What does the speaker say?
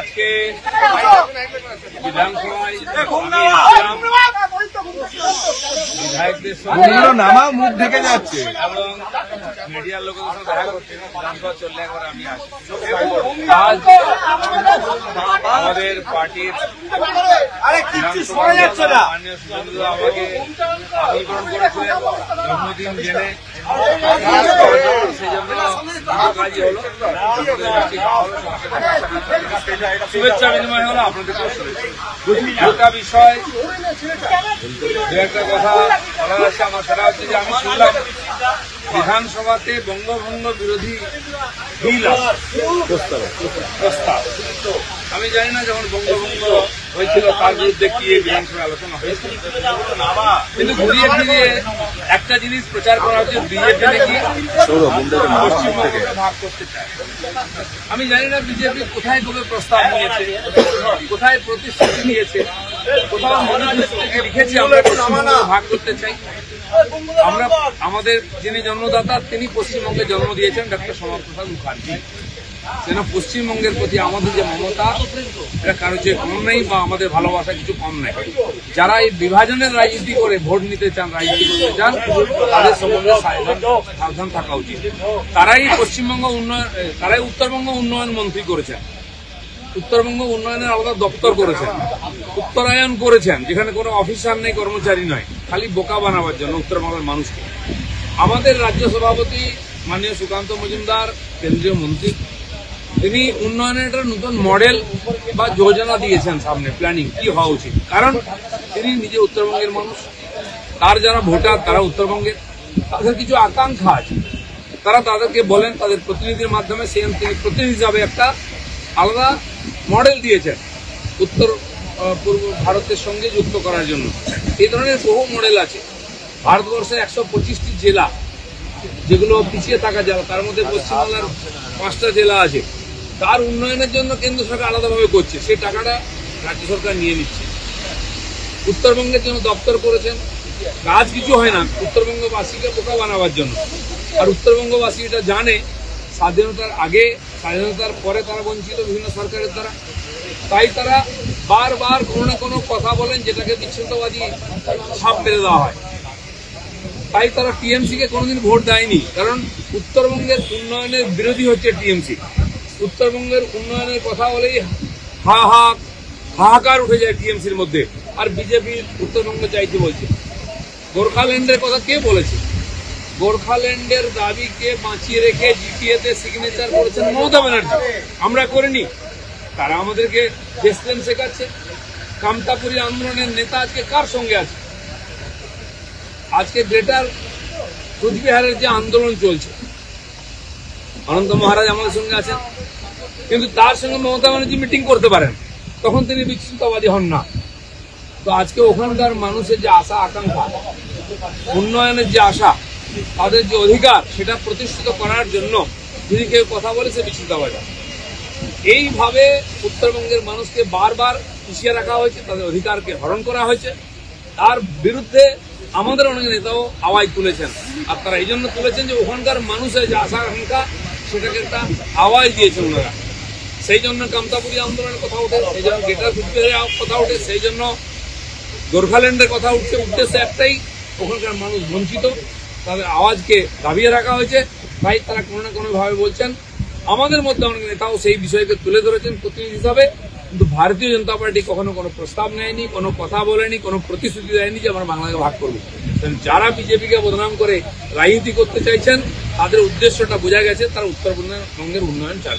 আজকে বিধানসভায় বিধায়কদের সঙ্গে নামা মুখ ঢেকে যাচ্ছে এবং মিডিয়ার লোকেদের সঙ্গে দেখা করতে বিধানসভা চললে একবার আমি আসি। আজ আমাদের পার্টির মাননীয় সুরেন্দ্র আমাকে আমন্ত্রণ করেছিলেন জন্মদিন জেনে, সেই জন্য কাজই হলো, শুভেচ্ছা বিনিময় হলো। আপনাদেরকেও একটা বিষয় দু একটা কথা বলার আছে আমার, সেটা হচ্ছে যে আমি শুনলাম বিধানসভাতে বঙ্গভঙ্গ বিরোধী বিল প্রস্তাব। আমি জানি না যখন বঙ্গভঙ্গ হয়েছিল তার বিরুদ্ধে কি বিধানসভায় আলোচনা হয়েছিল, কিন্তু ঘুরিয়ে ফিরিয়ে একটা জিনিস প্রচার করা হচ্ছে বিজেপি নাকি পশ্চিমবঙ্গকে ভাগ করতে চায়। আমি জানি না বিজেপি কোথায় কবে প্রস্তাব নিয়েছে, কোথায় প্রতিশ্রুতি নিয়েছে, কোথাও ম্যানিফেস্টোতে লিখেছে আমরা পশ্চিমবঙ্গকে ভাগ করতে চাই। আমরা আমাদের যিনি জন্মদাতা তিনি পশ্চিমবঙ্গে জন্ম দিয়েছেন ডক্টর শ্যামাপ্রসাদ মুখার্জি। যেন পশ্চিমবঙ্গের প্রতি আমাদের যে মমতা এটা কারো চেয়ে কম নেই বা আমাদের ভালোবাসা কিছু কম নেই। যারা এই বিভাজনের রাজনীতি করে ভোট নিতে চান, রাজনীতি করতে চান, তাদের সম্বন্ধে সাবধান থাকা উচিত। তারাই পশ্চিমবঙ্গ উন্নয়ন, তারাই উত্তরবঙ্গ উন্নয়ন মন্ত্রী করেছেন, উত্তরবঙ্গ উন্নয়নের আলাদা দপ্তর করেছেন, উত্তরায়ণ করেছেন, যেখানে কোনো অফিসার নেই, কর্মচারী নয়, খালি বোকা বানাবার জন্য উত্তরবঙ্গের মানুষকে। আমাদের রাজ্য সভাপতি মাননীয় সুকান্ত মজুমদার কেন্দ্রীয় মন্ত্রী, তিনি উন্নয়নের একটা নতুন মডেল বা যোজনা দিয়েছেন সামনে, প্ল্যানিং কি হওয়া উচিত। কারণ তিনি নিজে উত্তরবঙ্গের মানুষ, তার যারা ভোটার তারা উত্তরবঙ্গের, তাদের কিছু আকাঙ্ক্ষা আছে, তারা তাদেরকে বলেন তাদের প্রতিনিধির মাধ্যমে, সেখান থেকে প্রতিনিধি হিসাবে একটা আলাদা মডেল দিয়েছেন উত্তর পূর্ব ভারতের সঙ্গে যুক্ত করার জন্য। এই ধরনের বহু মডেল আছে। ভারতবর্ষের 125টি জেলা যেগুলো পিছিয়ে থাকা জেলা, তার মধ্যে পশ্চিমবাংলার 5টা জেলা আছে, তার উন্নয়নের জন্য কেন্দ্র সরকার আলাদাভাবে করছে, সেই টাকাটা রাজ্য সরকার নিয়ে নিচ্ছে। উত্তরবঙ্গের জন্য দপ্তর করেছেন, কাজ কিছু হয় না, উত্তরবঙ্গবাসীকে বোকা বানাবার জন্য। আর উত্তরবঙ্গবাসী এটা জানে স্বাধীনতার আগে, স্বাধীনতার পরে তারা বঞ্চিত বিভিন্ন সরকারের দ্বারা, তাই তারা বারবার কোনো না কোনো কথা বলেন যেটাকে বিচ্ছিন্নতাবাদী ছাপ মেরে দেওয়া হয়। তাই তারা টিএমসিকে কোনোদিন ভোট দেয়নি, কারণ উত্তরবঙ্গের উন্নয়নের বিরোধী হচ্ছে টিএমসি। উত্তরবঙ্গের উন্নয়নের কথা বলেই হাহাকার উঠে যায় টিএমসির মধ্যে, আর বিজেপি উত্তরবঙ্গ চাইতে বলছে। গোর্খাল্যান্ডের কথা কে বলেছে? গোর্খাল্যান্ডের দাবিকে বাঁচিয়ে রেখে জিটিএতে সিগনেচার করেছেন মমতা ব্যানার্জি, আমরা করিনি। তারা আমাদেরকে দেশপ্রেম শেখাচ্ছে। কামতাপুরী আন্দোলনের নেতা আজকে কার সঙ্গে আছে? আজকে গ্রেটার কুচবিহারের যে আন্দোলন চলছে, অনন্ত মহারাজ আমাদের সঙ্গে আছেন, কিন্তু তার সঙ্গে মমতা ব্যানার্জি মিটিং করতে পারেন, তখন তিনি বিচ্ছিন্নতাবাদী হন না। তো আজকে ওখানকার মানুষের যে আশা আকাঙ্ক্ষা, উন্নয়নের যে আশা, তাদের যে অধিকার, সেটা প্রতিষ্ঠিত করার জন্য যদি কেউ কথা বলে সে বিচ্ছিন্নতাবাদী। এইভাবে উত্তরবঙ্গের মানুষকে বারবার পিছিয়ে রাখা হয়েছে, তাদের অধিকারকে হরণ করা হয়েছে। তার বিরুদ্ধে আমাদের অনেক নেতাও আওয়াজ তুলেছেন, আর তারা এই জন্য তুলেছেন যে ওখানকার মানুষের যে আশা আকাঙ্ক্ষা সেটাকে একটা আওয়াজ দিয়েছেন ওনারা। সেই জন্য কামতাপুরী আন্দোলনের কথা ওঠে, সেই জন্য গ্রেটার কুচবিহারের কথা ওঠে, সেই জন্য গোর্খাল্যান্ডের কথা উঠছে। উদ্দেশ্য একটাই, ওখানকার মানুষ বঞ্চিত, তাদের আওয়াজকে দাবিয়ে রাখা হয়েছে, তাই তারা কোনো না কোনোভাবে বলছেন। আমাদের মধ্যে অনেক নেতাও সেই বিষয়কে তুলে ধরেছেন প্রতিনিধি হিসাবে, কিন্তু ভারতীয় জনতা পার্টি কখনো কোনো প্রস্তাব নেয়নি, কোনো কথা বলেনি, কোনো প্রতিশ্রুতি দেয়নি যে আমরা বাংলাকে ভাগ করবো। যারা বিজেপিকে বদনাম করে রাজনীতি করতে চাইছেন, তাদের উদ্দেশ্যটা বোঝা গেছে, তারা উত্তরবঙ্গের উন্নয়ন চান।